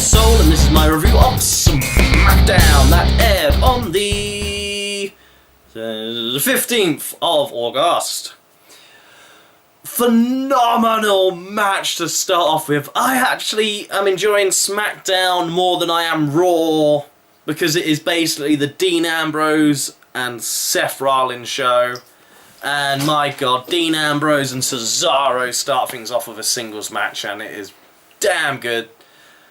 Soul, and this is my review of SmackDown that aired on the 15th of August. Phenomenal match to start off with. I actually am enjoying SmackDown more than I am Raw, because it is basically the Dean Ambrose and Seth Rollins show. And my god, Dean Ambrose and Cesaro start things off with a singles match, and it is damn good.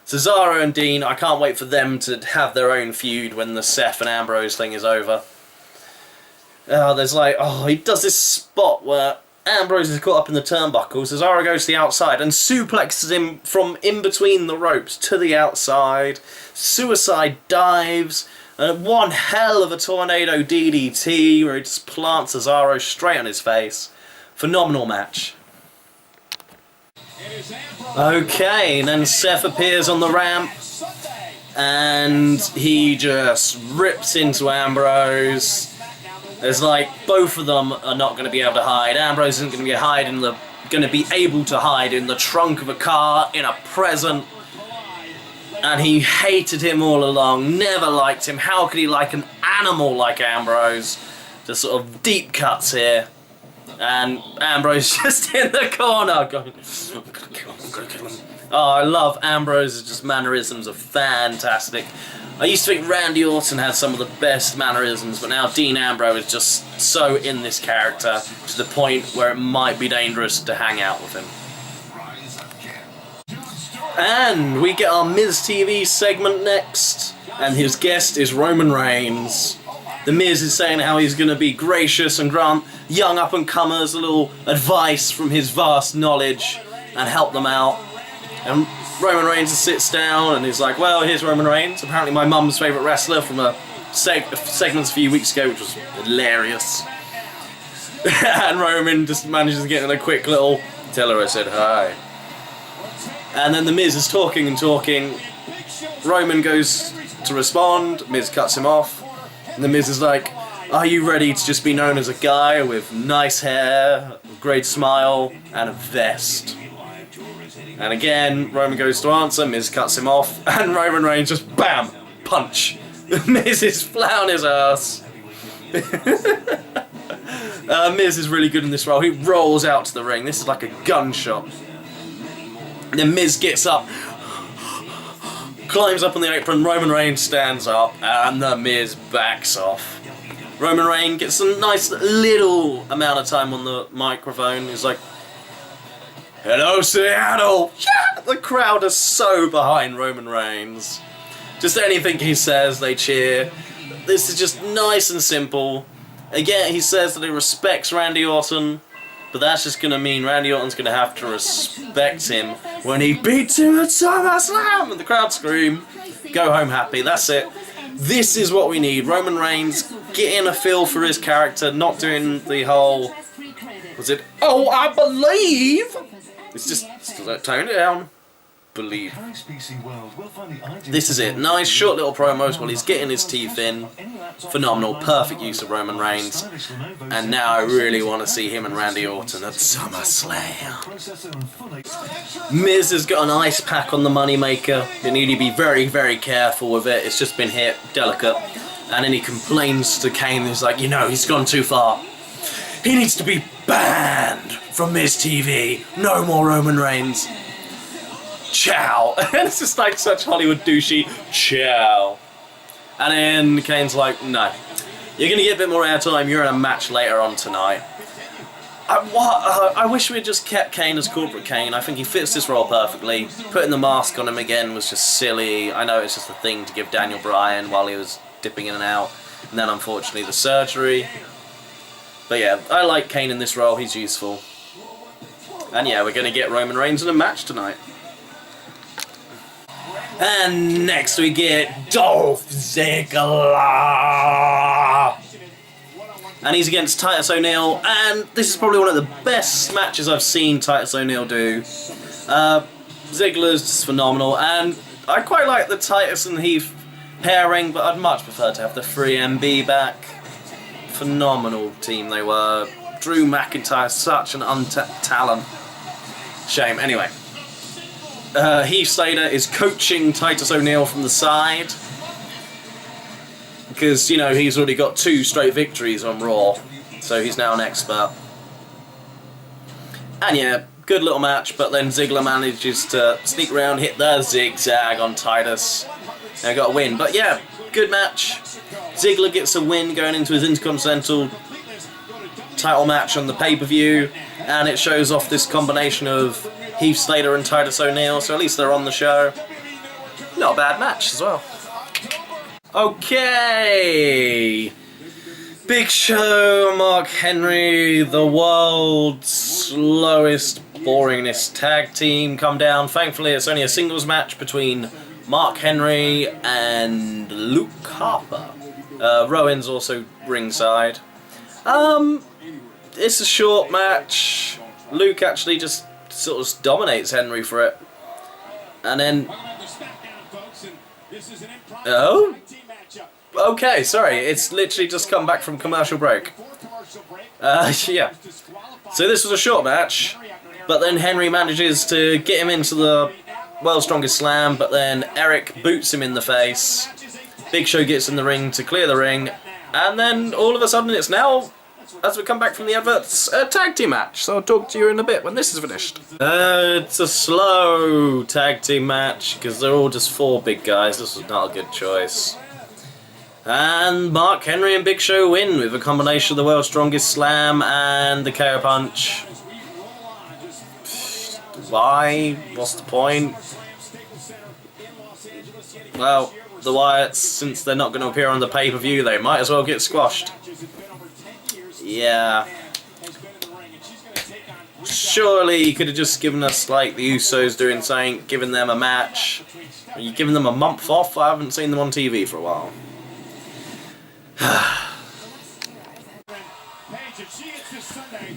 Cesaro and Dean, I can't wait for them to have their own feud when the Seth and Ambrose thing is over. There's like, he does this spot where Ambrose is caught up in the turnbuckle, Cesaro goes to the outside and suplexes him from in between the ropes to the outside. Suicide dives, and one hell of a tornado DDT where he just plants Cesaro straight on his face. Phenomenal match. Okay, and then Seth appears on the ramp and he just rips into Ambrose. There's like, both of them are not going to be able to hide. Ambrose isn't going to be able to hide in the trunk of a car, in a present. And he hated him all along, never liked him. How could he like an animal like Ambrose? Just sort of deep cuts here. And Ambrose just in the corner going, I'm gonna kill him. Oh, I love Ambrose's just mannerisms are fantastic. I used to think Randy Orton had some of the best mannerisms, but now Dean Ambrose is just so in this character to the point where it might be dangerous to hang out with him. And we get our Miz TV segment next, and his guest is Roman Reigns. The Miz is saying how he's going to be gracious and grant young up-and-comers a little advice from his vast knowledge and help them out. And Roman Reigns sits down and he's like, well, here's Roman Reigns, apparently my mum's favourite wrestler from a segment a few weeks ago, which was hilarious. And Roman just manages to get in a quick little, tell her I said hi. And then the Miz is talking and talking. Roman goes to respond, Miz cuts him off. And the Miz is like, are you ready to just be known as a guy with nice hair, a great smile, and a vest? And again, Roman goes to answer, Miz cuts him off, and Roman Reigns just BAM! Punch! The Miz is flat on his ass. Miz is really good in this role. He rolls out to the ring. This is like a gunshot. And then Miz gets up, climbs up on the apron, Roman Reigns stands up, and the Miz backs off. Roman Reigns gets a nice little amount of time on the microphone. He's like, hello Seattle! Yeah! The crowd is so behind Roman Reigns. Just anything he says, they cheer. This is just nice and simple. Again, he says that he respects Randy Orton, but that's just going to mean Randy Orton's going to have to respect him when he beats him at SummerSlam! And the crowd scream, go home happy, that's it. This is what we need. Roman Reigns getting a feel for his character, not doing the whole, was it, oh, I believe! It's just, tone it down. Believe. This is it. Nice short little promos while he's getting his teeth in. Phenomenal. Perfect use of Roman Reigns. And now I really want to see him and Randy Orton at SummerSlam. Miz has got an ice pack on the Moneymaker. You need to be very, very careful with it. It's just been hit. Delicate. And then he complains to Kane. He's like, you know, he's gone too far. He needs to be banned from Miz TV. No more Roman Reigns. Ciao. And it's just like such Hollywood douchey. Ciao. And then Kane's like, no. You're going to get a bit more airtime. You're in a match later on tonight. I wish we had just kept Kane as Corporate Kane. I think he fits this role perfectly. Putting the mask on him again was just silly. I know it's just a thing to give Daniel Bryan while he was dipping in and out. And then unfortunately the surgery. But yeah, I like Kane in this role. He's useful. And yeah, we're going to get Roman Reigns in a match tonight. And next we get Dolph Ziggler. And he's against Titus O'Neil. And this is probably one of the best matches I've seen Titus O'Neil do. Ziggler's just phenomenal. And I quite like the Titus and Heath pairing, but I'd much prefer to have the 3MB back. Phenomenal team they were. Drew McIntyre, such an untapped talent. Shame. Anyway. Heath Slater is coaching Titus O'Neil from the side. Because, you know, he's already got 2 straight victories on Raw. So he's now an expert. And yeah, good little match, but then Ziggler manages to sneak around, hit the zigzag on Titus, and got a win. But yeah, good match. Ziggler gets a win going into his Intercontinental title match on the pay-per-view, and it shows off this combination of Heath Slater and Titus O'Neil, so at least they're on the show. Not a bad match as well. Okay! Big Show, Mark Henry, the world's slowest, boringest tag team come down. Thankfully, it's only a singles match between Mark Henry and Luke Harper. Rowan's also ringside. It's a short match. Luke actually just sort of dominates Henry for it. And then... Oh? Okay, sorry, it's literally just come back from commercial break. Yeah. So this was a short match, but then Henry manages to get him into the World's Strongest Slam, but then Eric boots him in the face. Big Show gets in the ring to clear the ring, and then all of a sudden it's now, as we come back from the adverts, a tag team match. So I'll talk to you in a bit when this is finished. It's a slow tag team match, because they're all just 4 big guys. This was not a good choice. And Mark Henry and Big Show win with a combination of the World's Strongest Slam and the KO Punch. Why? What's the point? Well, the Wyatts, since they're not going to appear on the pay-per-view, they might as well get squashed. Yeah. Surely you could have just given us, like, the Usos doing something, given them a match. Are you giving them a month off? I haven't seen them on TV for a while.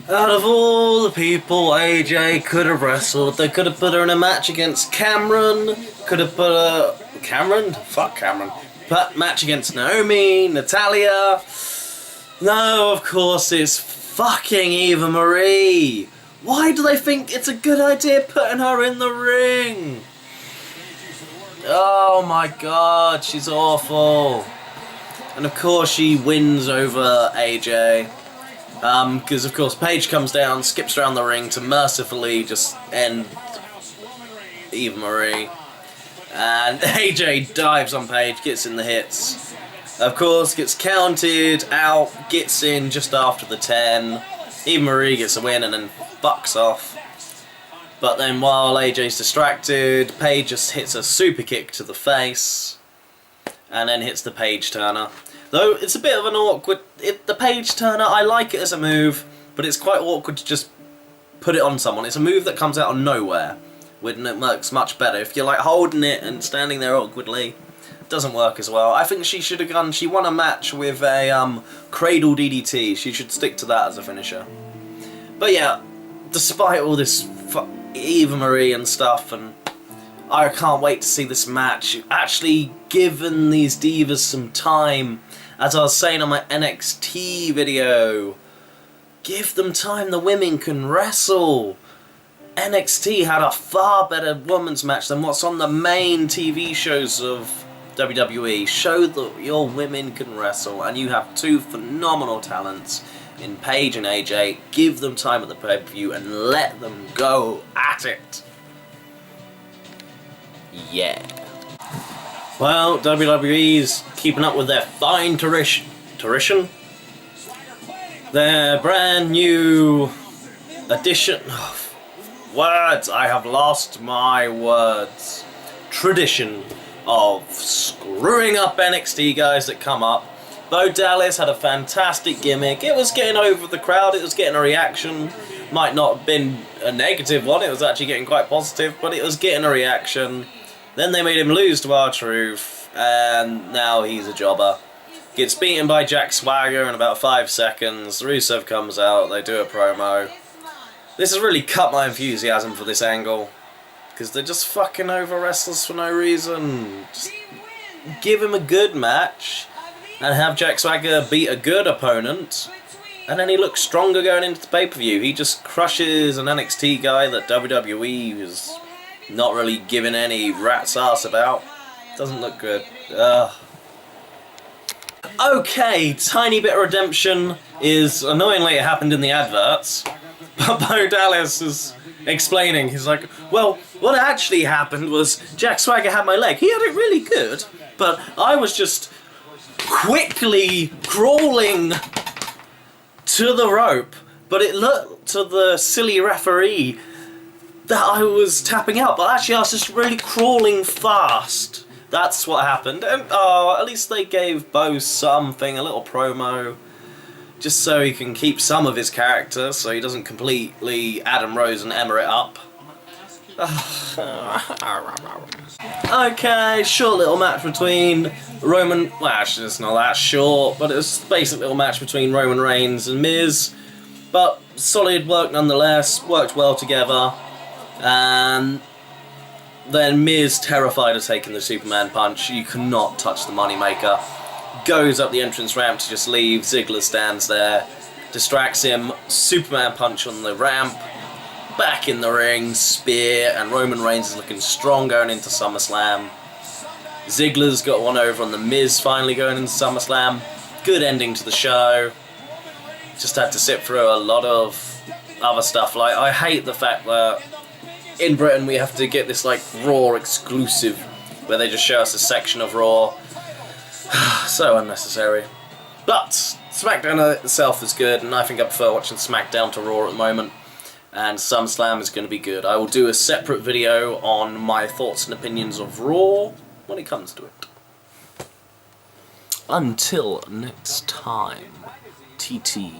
Out of all the people AJ could have wrestled, they could have put her in a match against Cameron, could have put her... Cameron? Fuck Cameron. But match against Naomi, Natalia... No, of course it's fucking Eva Marie! Why do they think it's a good idea putting her in the ring? Oh my god, she's awful. And of course she wins over AJ. Because of course Paige comes down, skips around the ring to mercifully just end Eva Marie. And AJ dives on Paige, gets in the hits. Of course, gets counted out, gets in just after the 10. Eva Marie gets a win and then fucks off. But then while AJ's distracted, Paige just hits a super kick to the face. And then hits the Paige Turner. Though it's a bit of an awkward... the Paige Turner, I like it as a move, but it's quite awkward to just put it on someone. It's a move that comes out of nowhere, when it works much better. If you're like holding it and standing there awkwardly, it doesn't work as well. I think she should have gone... She won a match with a cradle DDT. She should stick to that as a finisher. But yeah, despite all this Eva Marie and stuff, and I can't wait to see this match. Actually given these divas some time. As I was saying on my NXT video, give them time, the women can wrestle. NXT had a far better women's match than what's on the main TV shows of WWE. Show that your women can wrestle, and you have 2 phenomenal talents in Paige and AJ. Give them time at the pay-per-view and let them go at it. Yeah. Well, WWE's keeping up with their fine tradition. Their brand new edition... Words! I have lost my words. Tradition of screwing up NXT guys that come up. Bo Dallas had a fantastic gimmick. It was getting over the crowd. It was getting a reaction. Might not have been a negative one. It was actually getting quite positive, but it was getting a reaction. Then they made him lose to R-Truth, and now he's a jobber. Gets beaten by Jack Swagger in about 5 seconds. Rusev comes out, they do a promo. This has really cut my enthusiasm for this angle, because they're just fucking over wrestlers for no reason. Just give him a good match, and have Jack Swagger beat a good opponent, and then he looks stronger going into the pay-per-view. He just crushes an NXT guy that WWE is not really giving any rat's ass about. Doesn't look good. Ugh. Okay, tiny bit of redemption is, annoyingly it happened in the adverts, but Bo Dallas is explaining, he's like, well, what actually happened was Jack Swagger had my leg. He had it really good, but I was just quickly crawling to the rope, but it looked to the silly referee that I was tapping out, but actually I was just really crawling fast. That's what happened, and at least they gave Bo something, a little promo, just so he can keep some of his character, so he doesn't completely Adam Rose and Emma it up. Okay, short little match between Roman, well actually it's not that short, but it's a basic little match between Roman Reigns and Miz, but solid work nonetheless, worked well together, and then Miz, terrified of taking the Superman punch, you cannot touch the Moneymaker, goes up the entrance ramp to just leave, Ziggler stands there, distracts him, Superman punch on the ramp, back in the ring, spear, and Roman Reigns is looking strong going into SummerSlam. Ziggler's got one over on the Miz finally going into SummerSlam, good ending to the show, just had to sit through a lot of other stuff, like I hate the fact that in Britain we have to get this like Raw exclusive where they just show us a section of Raw. So unnecessary. But SmackDown itself is good, and I think I prefer watching SmackDown to Raw at the moment, and SummerSlam is going to be good. I will do a separate video on my thoughts and opinions of Raw when it comes to it. Until next time, TT.